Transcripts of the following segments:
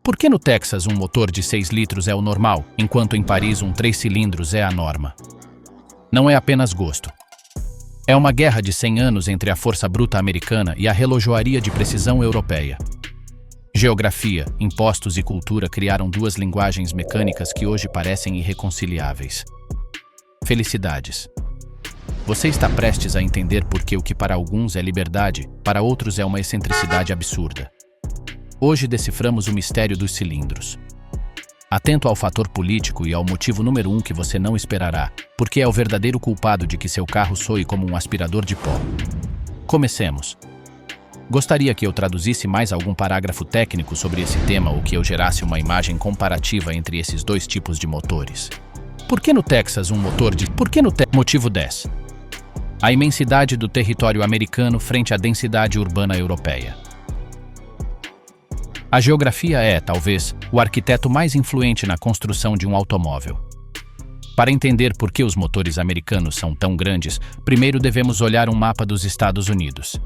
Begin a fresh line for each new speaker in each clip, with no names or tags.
Por que no Texas um motor de 6 litros é o normal, enquanto em Paris um 3 cilindros é a norma? Não é apenas gosto. É uma guerra de 100 anos entre a força bruta americana e a relojoaria de precisão europeia. Geografia, impostos e cultura criaram duas linguagens mecânicas que hoje parecem irreconciliáveis. Felicidades. Você está prestes a entender por que o que para alguns é liberdade, para outros é uma excentricidade absurda. Hoje deciframos o mistério dos cilindros. Atento ao fator político e ao motivo número 1 que você não esperará, porque é o verdadeiro culpado de que seu carro soe como um aspirador de pó. Comecemos. Gostaria que eu traduzisse mais algum parágrafo técnico sobre esse tema ou que eu gerasse uma imagem comparativa entre esses dois tipos de motores. Por que no Texas um motor de... Motivo 10. A imensidade do território americano frente à densidade urbana europeia. A geografia é, talvez, o arquiteto mais influente na construção de um automóvel. Para entender por que os motores americanos são tão grandes, primeiro devemos olhar um mapa dos Estados Unidos.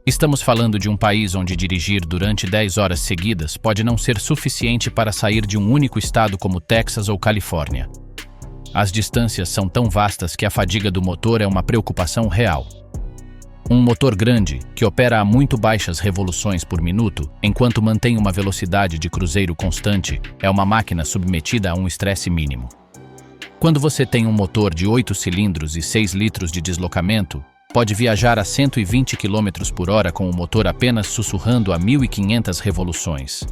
Estamos falando de um país onde dirigir durante 10 horas seguidas pode não ser suficiente para sair de um único estado como Texas ou Califórnia. As distâncias são tão vastas que a fadiga do motor é uma preocupação real. Um motor grande, que opera a muito baixas revoluções por minuto, enquanto mantém uma velocidade de cruzeiro constante, é uma máquina submetida a um estresse mínimo. Quando você tem um motor de 8 cilindros e 6 litros de deslocamento, pode viajar a 120 km por hora com o motor apenas sussurrando a 1.500 revoluções.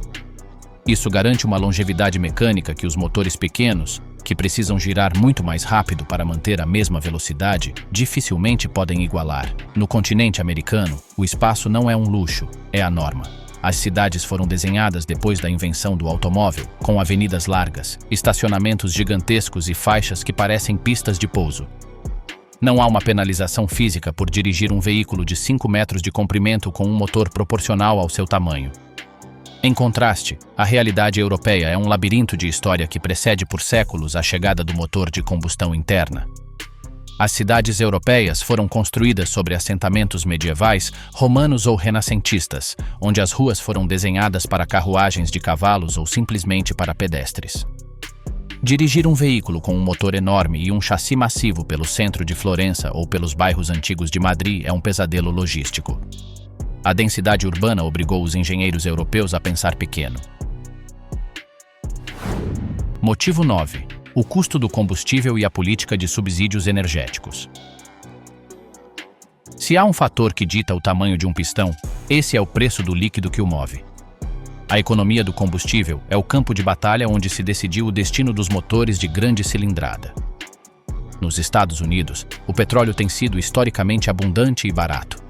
Isso garante uma longevidade mecânica que os motores pequenos, que precisam girar muito mais rápido para manter a mesma velocidade, dificilmente podem igualar. No continente americano, o espaço não é um luxo, é a norma. As cidades foram desenhadas depois da invenção do automóvel, com avenidas largas, estacionamentos gigantescos e faixas que parecem pistas de pouso. Não há uma penalização física por dirigir um veículo de 5 metros de comprimento com um motor proporcional ao seu tamanho. Em contraste, a realidade europeia é um labirinto de história que precede por séculos a chegada do motor de combustão interna. As cidades europeias foram construídas sobre assentamentos medievais, romanos ou renascentistas, onde as ruas foram desenhadas para carruagens de cavalos ou simplesmente para pedestres. Dirigir um veículo com um motor enorme e um chassi massivo pelo centro de Florença ou pelos bairros antigos de Madrid é um pesadelo logístico. A densidade urbana obrigou os engenheiros europeus a pensar pequeno. Motivo 9. O custo do combustível e a política de subsídios energéticos. Se há um fator que dita o tamanho de um pistão, esse é o preço do líquido que o move. A economia do combustível é o campo de batalha onde se decidiu o destino dos motores de grande cilindrada. Nos Estados Unidos, o petróleo tem sido historicamente abundante e barato.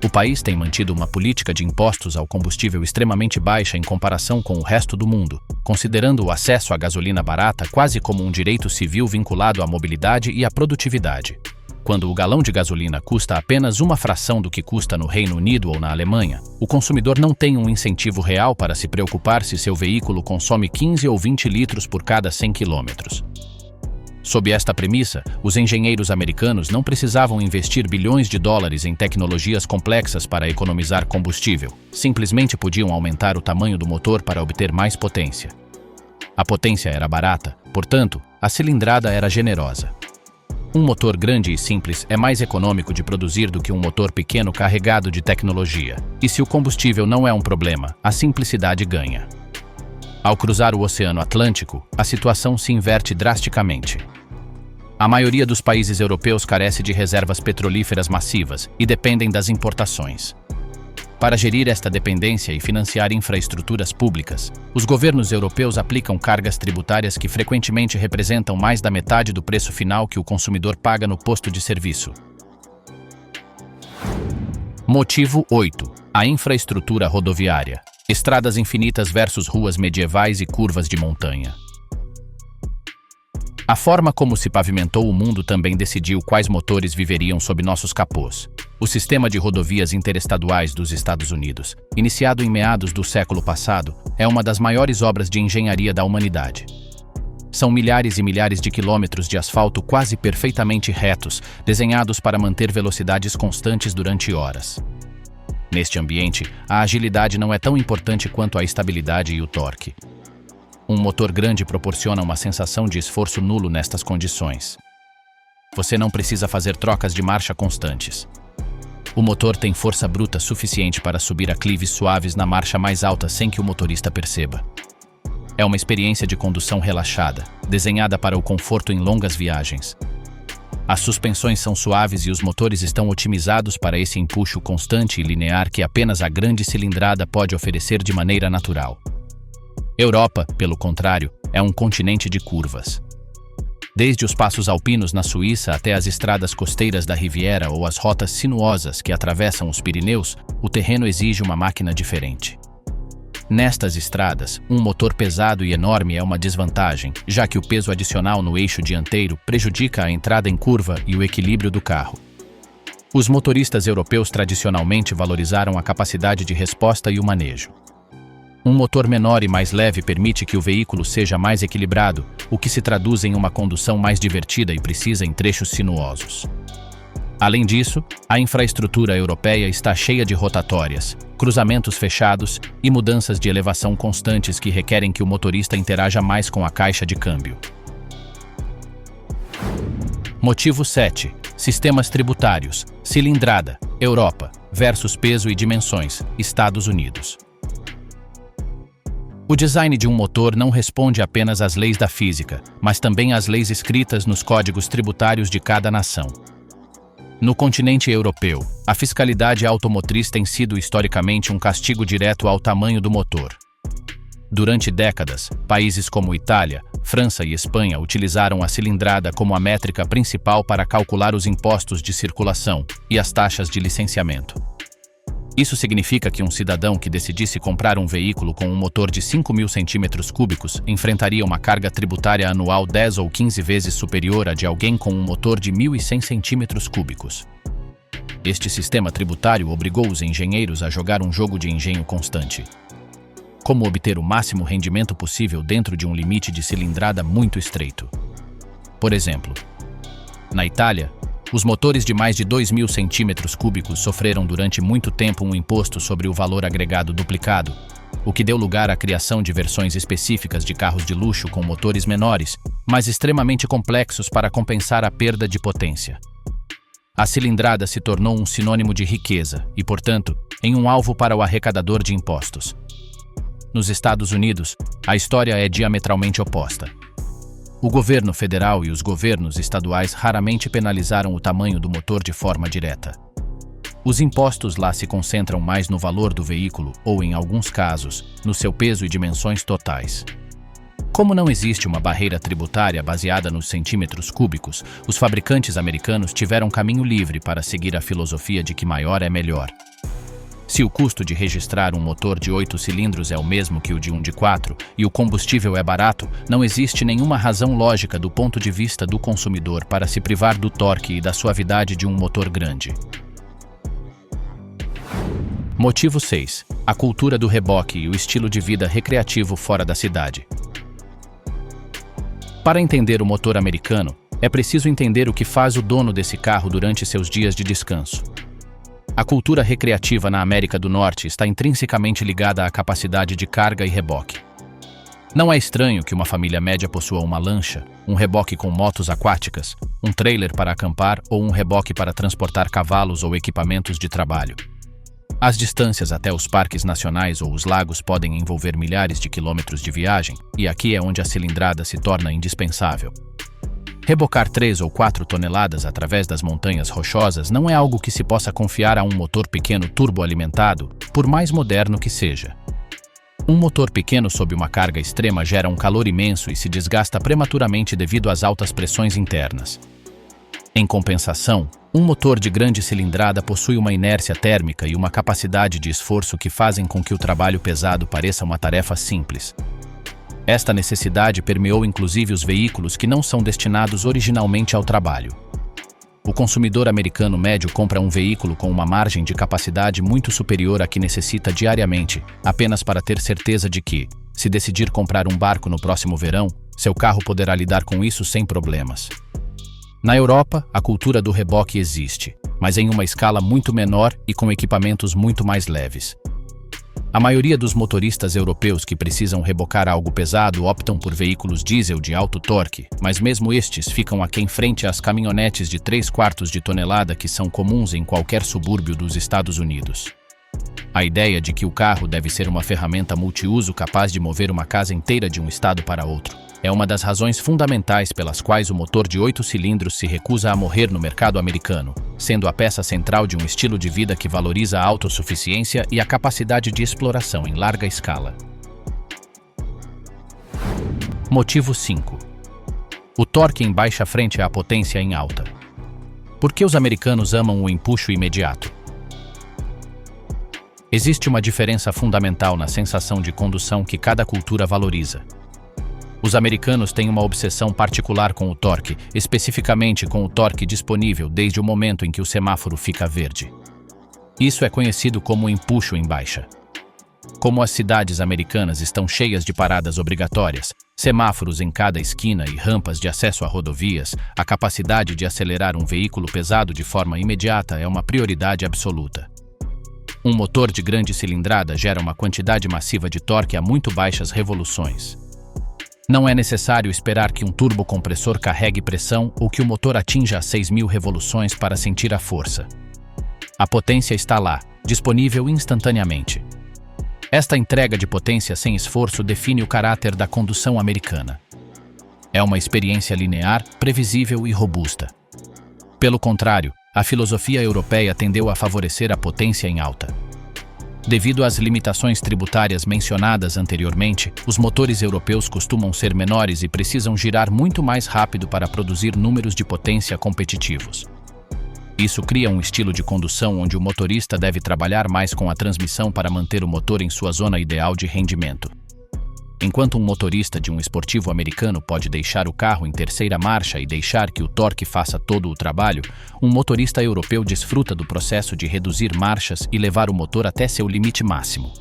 O país tem mantido uma política de impostos ao combustível extremamente baixa em comparação com o resto do mundo, considerando o acesso à gasolina barata quase como um direito civil vinculado à mobilidade e à produtividade. Quando o galão de gasolina custa apenas uma fração do que custa no Reino Unido ou na Alemanha, o consumidor não tem um incentivo real para se preocupar se seu veículo consome 15 ou 20 litros por cada 100 quilômetros. Sob esta premissa, os engenheiros americanos não precisavam investir bilhões de dólares em tecnologias complexas para economizar combustível, simplesmente podiam aumentar o tamanho do motor para obter mais potência. A potência era barata, portanto, a cilindrada era generosa. Um motor grande e simples é mais econômico de produzir do que um motor pequeno carregado de tecnologia. E se o combustível não é um problema, a simplicidade ganha. Ao cruzar o Oceano Atlântico, a situação se inverte drasticamente. A maioria dos países europeus carece de reservas petrolíferas massivas e dependem das importações. Para gerir esta dependência e financiar infraestruturas públicas, os governos europeus aplicam cargas tributárias que frequentemente representam mais da metade do preço final que o consumidor paga no posto de serviço. Motivo 8. A infraestrutura rodoviária. Estradas infinitas versus ruas medievais e curvas de montanha. A forma como se pavimentou o mundo também decidiu quais motores viveriam sob nossos capôs. O sistema de rodovias interestaduais dos Estados Unidos, iniciado em meados do século passado, é uma das maiores obras de engenharia da humanidade. São milhares e milhares de quilômetros de asfalto quase perfeitamente retos, desenhados para manter velocidades constantes durante horas. Neste ambiente, a agilidade não é tão importante quanto a estabilidade e o torque. Um motor grande proporciona uma sensação de esforço nulo nestas condições. Você não precisa fazer trocas de marcha constantes. O motor tem força bruta suficiente para subir aclives suaves na marcha mais alta sem que o motorista perceba. É uma experiência de condução relaxada, desenhada para o conforto em longas viagens. As suspensões são suaves e os motores estão otimizados para esse empuxo constante e linear que apenas a grande cilindrada pode oferecer de maneira natural. Europa, pelo contrário, é um continente de curvas. Desde os passos alpinos na Suíça até as estradas costeiras da Riviera ou as rotas sinuosas que atravessam os Pirineus, o terreno exige uma máquina diferente. Nestas estradas, um motor pesado e enorme é uma desvantagem, já que o peso adicional no eixo dianteiro prejudica a entrada em curva e o equilíbrio do carro. Os motoristas europeus tradicionalmente valorizaram a capacidade de resposta e o manejo. Um motor menor e mais leve permite que o veículo seja mais equilibrado, o que se traduz em uma condução mais divertida e precisa em trechos sinuosos. Além disso, a infraestrutura europeia está cheia de rotatórias, cruzamentos fechados e mudanças de elevação constantes que requerem que o motorista interaja mais com a caixa de câmbio. Motivo 7. Sistemas tributários. Cilindrada. Europa versus peso e dimensões. Estados Unidos. O design de um motor não responde apenas às leis da física, mas também às leis escritas nos códigos tributários de cada nação. No continente europeu, a fiscalidade automotriz tem sido historicamente um castigo direto ao tamanho do motor. Durante décadas, países como Itália, França e Espanha utilizaram a cilindrada como a métrica principal para calcular os impostos de circulação e as taxas de licenciamento. Isso significa que um cidadão que decidisse comprar um veículo com um motor de 5.000 cm3 enfrentaria uma carga tributária anual 10 ou 15 vezes superior à de alguém com um motor de 1.100 cm3. Este sistema tributário obrigou os engenheiros a jogar um jogo de engenho constante. Como obter o máximo rendimento possível dentro de um limite de cilindrada muito estreito. Por exemplo, na Itália, os motores de mais de 2.000 cm3 sofreram durante muito tempo um imposto sobre o valor agregado duplicado, o que deu lugar à criação de versões específicas de carros de luxo com motores menores, mas extremamente complexos para compensar a perda de potência. A cilindrada se tornou um sinônimo de riqueza e, portanto, em um alvo para o arrecadador de impostos. Nos Estados Unidos, a história é diametralmente oposta. O governo federal e os governos estaduais raramente penalizaram o tamanho do motor de forma direta. Os impostos lá se concentram mais no valor do veículo ou, em alguns casos, no seu peso e dimensões totais. Como não existe uma barreira tributária baseada nos centímetros cúbicos, os fabricantes americanos tiveram caminho livre para seguir a filosofia de que maior é melhor. Se o custo de registrar um motor de 8 cilindros é o mesmo que o de um de 4 e o combustível é barato, não existe nenhuma razão lógica do ponto de vista do consumidor para se privar do torque e da suavidade de um motor grande. Motivo 6. A cultura do reboque e o estilo de vida recreativo fora da cidade. Para entender o motor americano, é preciso entender o que faz o dono desse carro durante seus dias de descanso. A cultura recreativa na América do Norte está intrinsecamente ligada à capacidade de carga e reboque. Não é estranho que uma família média possua uma lancha, um reboque com motos aquáticas, um trailer para acampar ou um reboque para transportar cavalos ou equipamentos de trabalho. As distâncias até os parques nacionais ou os lagos podem envolver milhares de quilômetros de viagem, e aqui é onde a cilindrada se torna indispensável. Rebocar 3 ou 4 toneladas através das montanhas rochosas não é algo que se possa confiar a um motor pequeno turboalimentado, por mais moderno que seja. Um motor pequeno sob uma carga extrema gera um calor imenso e se desgasta prematuramente devido às altas pressões internas. Em compensação, um motor de grande cilindrada possui uma inércia térmica e uma capacidade de esforço que fazem com que o trabalho pesado pareça uma tarefa simples. Esta necessidade permeou inclusive os veículos que não são destinados originalmente ao trabalho. O consumidor americano médio compra um veículo com uma margem de capacidade muito superior à que necessita diariamente, apenas para ter certeza de que, se decidir comprar um barco no próximo verão, seu carro poderá lidar com isso sem problemas. Na Europa, a cultura do reboque existe, mas em uma escala muito menor e com equipamentos muito mais leves. A maioria dos motoristas europeus que precisam rebocar algo pesado optam por veículos diesel de alto torque, mas mesmo estes ficam aquém frente às caminhonetes de 3/4 de tonelada que são comuns em qualquer subúrbio dos Estados Unidos. A ideia de que o carro deve ser uma ferramenta multiuso capaz de mover uma casa inteira de um estado para outro é uma das razões fundamentais pelas quais o motor de 8 cilindros se recusa a morrer no mercado americano, sendo a peça central de um estilo de vida que valoriza a autossuficiência e a capacidade de exploração em larga escala. Motivo 5. O torque em baixa frente à potência em alta. Por que os americanos amam o empuxo imediato? Existe uma diferença fundamental na sensação de condução que cada cultura valoriza. Os americanos têm uma obsessão particular com o torque, especificamente com o torque disponível desde o momento em que o semáforo fica verde. Isso é conhecido como empuxo em baixa. Como as cidades americanas estão cheias de paradas obrigatórias, semáforos em cada esquina e rampas de acesso a rodovias, a capacidade de acelerar um veículo pesado de forma imediata é uma prioridade absoluta. Um motor de grande cilindrada gera uma quantidade massiva de torque a muito baixas revoluções. Não é necessário esperar que um turbocompressor carregue pressão ou que o motor atinja as 6.000 revoluções para sentir a força. A potência está lá, disponível instantaneamente. Esta entrega de potência sem esforço define o caráter da condução americana. É uma experiência linear, previsível e robusta. Pelo contrário, a filosofia europeia tendeu a favorecer a potência em alta. Devido às limitações tributárias mencionadas anteriormente, os motores europeus costumam ser menores e precisam girar muito mais rápido para produzir números de potência competitivos. Isso cria um estilo de condução onde o motorista deve trabalhar mais com a transmissão para manter o motor em sua zona ideal de rendimento. Enquanto um motorista de um esportivo americano pode deixar o carro em terceira marcha e deixar que o torque faça todo o trabalho, um motorista europeu desfruta do processo de reduzir marchas e levar o motor até seu limite máximo.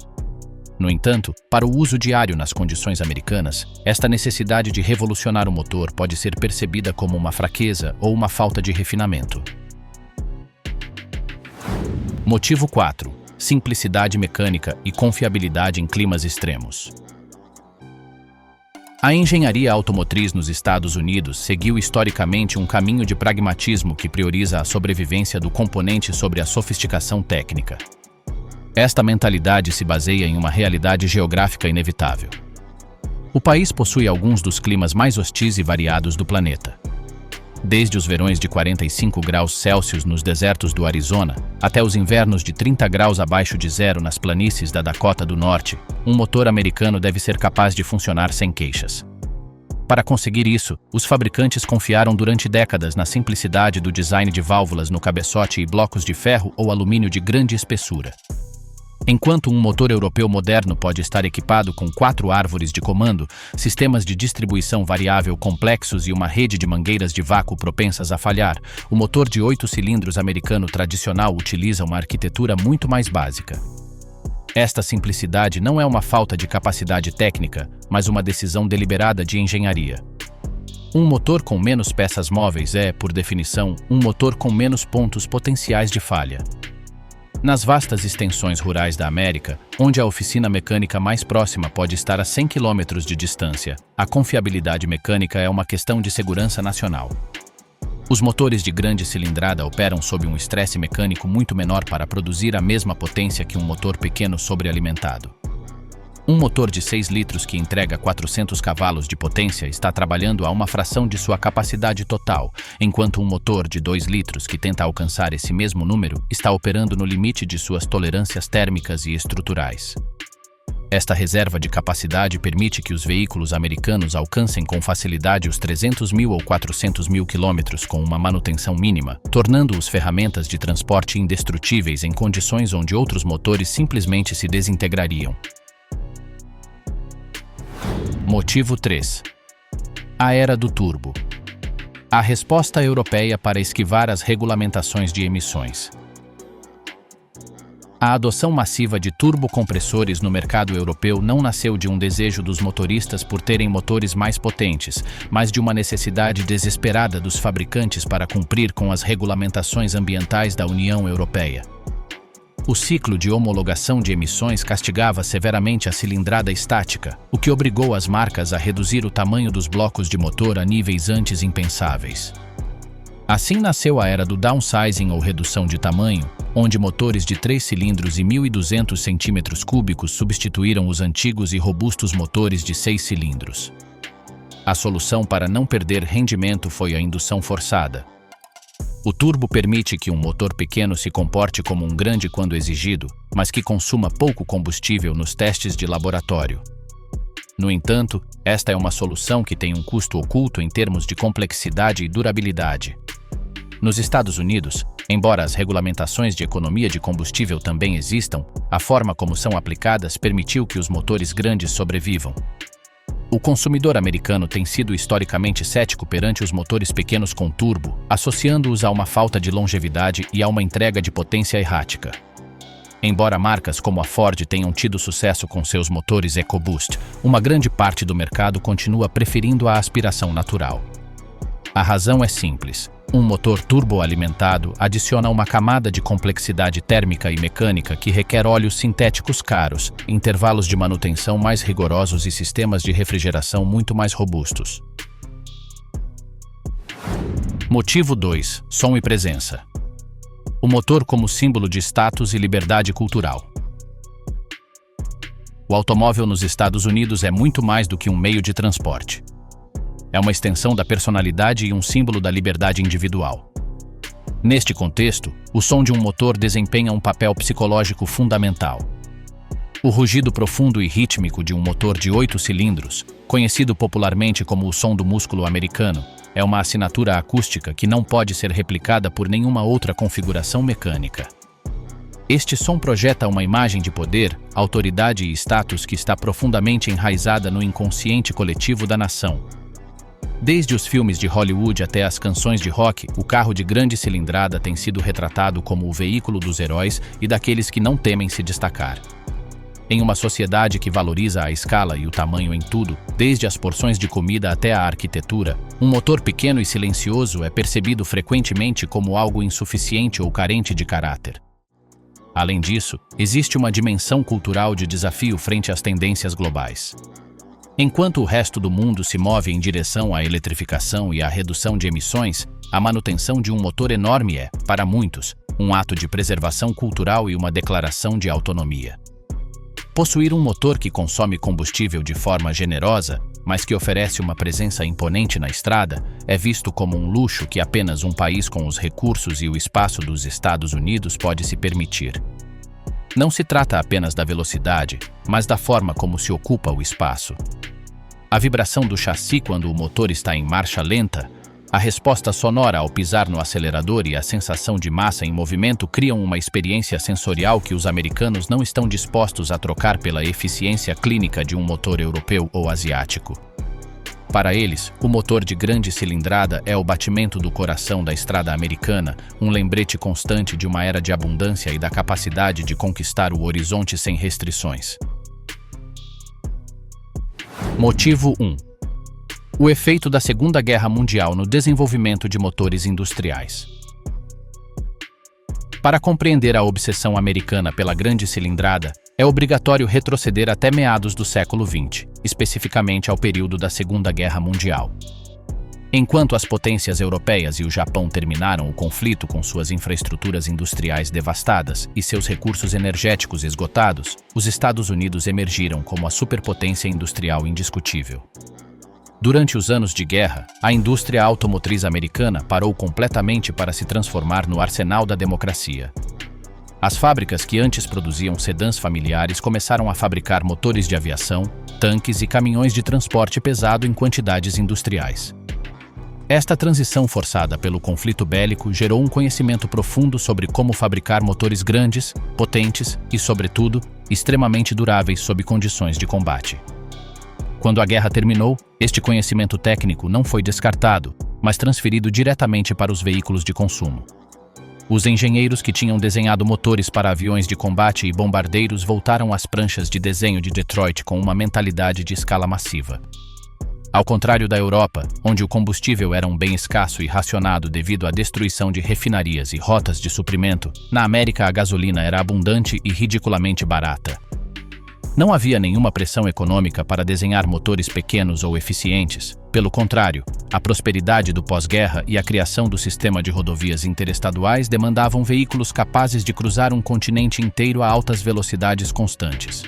No entanto, para o uso diário nas condições americanas, esta necessidade de revolucionar o motor pode ser percebida como uma fraqueza ou uma falta de refinamento. Motivo 4. Simplicidade mecânica e confiabilidade em climas extremos. A engenharia automotriz nos Estados Unidos seguiu historicamente um caminho de pragmatismo que prioriza a sobrevivência do componente sobre a sofisticação técnica. Esta mentalidade se baseia em uma realidade geográfica inevitável. O país possui alguns dos climas mais hostis e variados do planeta. Desde os verões de 45 graus Celsius nos desertos do Arizona, até os invernos de 30 graus abaixo de zero nas planícies da Dakota do Norte, um motor americano deve ser capaz de funcionar sem queixas. Para conseguir isso, os fabricantes confiaram durante décadas na simplicidade do design de válvulas no cabeçote e blocos de ferro ou alumínio de grande espessura. Enquanto um motor europeu moderno pode estar equipado com 4 árvores de comando, sistemas de distribuição variável complexos e uma rede de mangueiras de vácuo propensas a falhar, o motor de 8 cilindros americano tradicional utiliza uma arquitetura muito mais básica. Esta simplicidade não é uma falta de capacidade técnica, mas uma decisão deliberada de engenharia. Um motor com menos peças móveis é, por definição, um motor com menos pontos potenciais de falha. Nas vastas extensões rurais da América, onde a oficina mecânica mais próxima pode estar a 100 km de distância, a confiabilidade mecânica é uma questão de segurança nacional. Os motores de grande cilindrada operam sob um estresse mecânico muito menor para produzir a mesma potência que um motor pequeno sobrealimentado. Um motor de 6 litros que entrega 400 cavalos de potência está trabalhando a uma fração de sua capacidade total, enquanto um motor de 2 litros que tenta alcançar esse mesmo número está operando no limite de suas tolerâncias térmicas e estruturais. Esta reserva de capacidade permite que os veículos americanos alcancem com facilidade os 300.000 ou 400.000 quilômetros com uma manutenção mínima, tornando-os ferramentas de transporte indestrutíveis em condições onde outros motores simplesmente se desintegrariam. Motivo 3. A era do turbo. A resposta europeia para esquivar as regulamentações de emissões. A adoção massiva de turbocompressores no mercado europeu não nasceu de um desejo dos motoristas por terem motores mais potentes, mas de uma necessidade desesperada dos fabricantes para cumprir com as regulamentações ambientais da União Europeia. O ciclo de homologação de emissões castigava severamente a cilindrada estática, o que obrigou as marcas a reduzir o tamanho dos blocos de motor a níveis antes impensáveis. Assim nasceu a era do downsizing ou redução de tamanho, onde motores de 3 cilindros e 1.200 cm3 substituíram os antigos e robustos motores de 6 cilindros. A solução para não perder rendimento foi a indução forçada. O turbo permite que um motor pequeno se comporte como um grande quando exigido, mas que consuma pouco combustível nos testes de laboratório. No entanto, esta é uma solução que tem um custo oculto em termos de complexidade e durabilidade. Nos Estados Unidos, embora as regulamentações de economia de combustível também existam, a forma como são aplicadas permitiu que os motores grandes sobrevivam. O consumidor americano tem sido historicamente cético perante os motores pequenos com turbo, associando-os a uma falta de longevidade e a uma entrega de potência errática. Embora marcas como a Ford tenham tido sucesso com seus motores EcoBoost, uma grande parte do mercado continua preferindo a aspiração natural. A razão é simples. Um motor turboalimentado adiciona uma camada de complexidade térmica e mecânica que requer óleos sintéticos caros, intervalos de manutenção mais rigorosos e sistemas de refrigeração muito mais robustos. Motivo 2. Som e presença. O motor como símbolo de status e liberdade cultural. O automóvel nos Estados Unidos é muito mais do que um meio de transporte. É uma extensão da personalidade e um símbolo da liberdade individual. Neste contexto, o som de um motor desempenha um papel psicológico fundamental. O rugido profundo e rítmico de um motor de 8 cilindros, conhecido popularmente como o som do músculo americano, é uma assinatura acústica que não pode ser replicada por nenhuma outra configuração mecânica. Este som projeta uma imagem de poder, autoridade e status que está profundamente enraizada no inconsciente coletivo da nação. Desde os filmes de Hollywood até as canções de rock, o carro de grande cilindrada tem sido retratado como o veículo dos heróis e daqueles que não temem se destacar. Em uma sociedade que valoriza a escala e o tamanho em tudo, desde as porções de comida até a arquitetura, um motor pequeno e silencioso é percebido frequentemente como algo insuficiente ou carente de caráter. Além disso, existe uma dimensão cultural de desafio frente às tendências globais. Enquanto o resto do mundo se move em direção à eletrificação e à redução de emissões, a manutenção de um motor enorme é, para muitos, um ato de preservação cultural e uma declaração de autonomia. Possuir um motor que consome combustível de forma generosa, mas que oferece uma presença imponente na estrada, é visto como um luxo que apenas um país com os recursos e o espaço dos Estados Unidos pode se permitir. Não se trata apenas da velocidade, mas da forma como se ocupa o espaço. A vibração do chassi quando o motor está em marcha lenta, a resposta sonora ao pisar no acelerador e a sensação de massa em movimento criam uma experiência sensorial que os americanos não estão dispostos a trocar pela eficiência clínica de um motor europeu ou asiático. Para eles, o motor de grande cilindrada é o batimento do coração da estrada americana, um lembrete constante de uma era de abundância e da capacidade de conquistar o horizonte sem restrições. Motivo 1. O efeito da Segunda Guerra Mundial no desenvolvimento de motores industriais. Para compreender a obsessão americana pela grande cilindrada, é obrigatório retroceder até meados do século XX, especificamente ao período da Segunda Guerra Mundial. Enquanto as potências europeias e o Japão terminaram o conflito com suas infraestruturas industriais devastadas e seus recursos energéticos esgotados, os Estados Unidos emergiram como a superpotência industrial indiscutível. Durante os anos de guerra, a indústria automotriz americana parou completamente para se transformar no arsenal da democracia. As fábricas que antes produziam sedãs familiares começaram a fabricar motores de aviação, tanques e caminhões de transporte pesado em quantidades industriais. Esta transição forçada pelo conflito bélico gerou um conhecimento profundo sobre como fabricar motores grandes, potentes e, sobretudo, extremamente duráveis sob condições de combate. Quando a guerra terminou, este conhecimento técnico não foi descartado, mas transferido diretamente para os veículos de consumo. Os engenheiros que tinham desenhado motores para aviões de combate e bombardeiros voltaram às pranchas de desenho de Detroit com uma mentalidade de escala massiva. Ao contrário da Europa, onde o combustível era um bem escasso e racionado devido à destruição de refinarias e rotas de suprimento, na América a gasolina era abundante e ridiculamente barata. Não havia nenhuma pressão econômica para desenhar motores pequenos ou eficientes. Pelo contrário, a prosperidade do pós-guerra e a criação do sistema de rodovias interestaduais demandavam veículos capazes de cruzar um continente inteiro a altas velocidades constantes.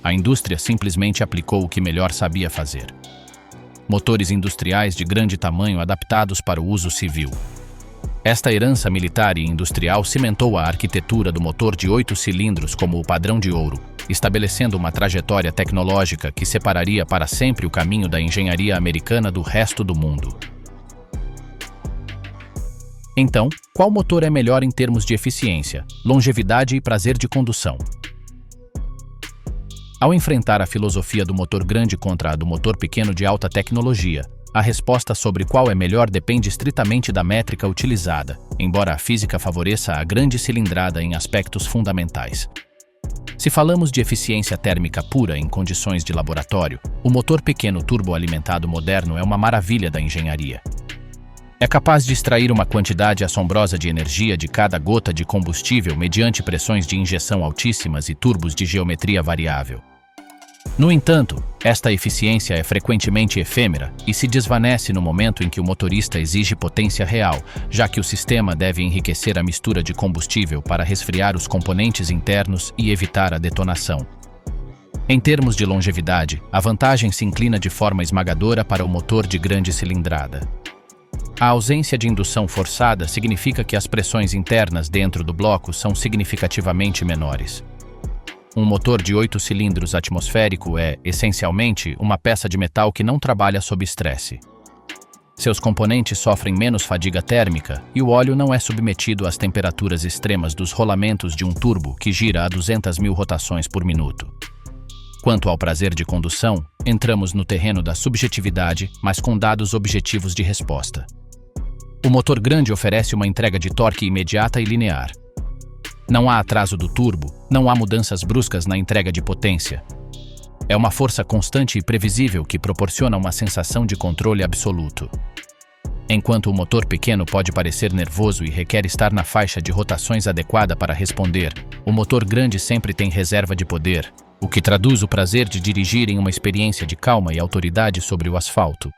A indústria simplesmente aplicou o que melhor sabia fazer: motores industriais de grande tamanho adaptados para o uso civil. Esta herança militar e industrial cimentou a arquitetura do motor de 8 cilindros como o padrão de ouro, estabelecendo uma trajetória tecnológica que separaria para sempre o caminho da engenharia americana do resto do mundo. Então, qual motor é melhor em termos de eficiência, longevidade e prazer de condução? Ao enfrentar a filosofia do motor grande contra a do motor pequeno de alta tecnologia, a resposta sobre qual é melhor depende estritamente da métrica utilizada, embora a física favoreça a grande cilindrada em aspectos fundamentais. Se falamos de eficiência térmica pura em condições de laboratório, o motor pequeno turboalimentado moderno é uma maravilha da engenharia. É capaz de extrair uma quantidade assombrosa de energia de cada gota de combustível mediante pressões de injeção altíssimas e turbos de geometria variável. No entanto, esta eficiência é frequentemente efêmera e se desvanece no momento em que o motorista exige potência real, já que o sistema deve enriquecer a mistura de combustível para resfriar os componentes internos e evitar a detonação. Em termos de longevidade, a vantagem se inclina de forma esmagadora para o motor de grande cilindrada. A ausência de indução forçada significa que as pressões internas dentro do bloco são significativamente menores. Um motor de 8 cilindros atmosférico é, essencialmente, uma peça de metal que não trabalha sob estresse. Seus componentes sofrem menos fadiga térmica e o óleo não é submetido às temperaturas extremas dos rolamentos de um turbo que gira a 200.000 rotações por minuto. Quanto ao prazer de condução, entramos no terreno da subjetividade, mas com dados objetivos de resposta. O motor grande oferece uma entrega de torque imediata e linear. Não há atraso do turbo, não há mudanças bruscas na entrega de potência. É uma força constante e previsível que proporciona uma sensação de controle absoluto. Enquanto o motor pequeno pode parecer nervoso e requer estar na faixa de rotações adequada para responder, o motor grande sempre tem reserva de poder, o que traduz o prazer de dirigir em uma experiência de calma e autoridade sobre o asfalto.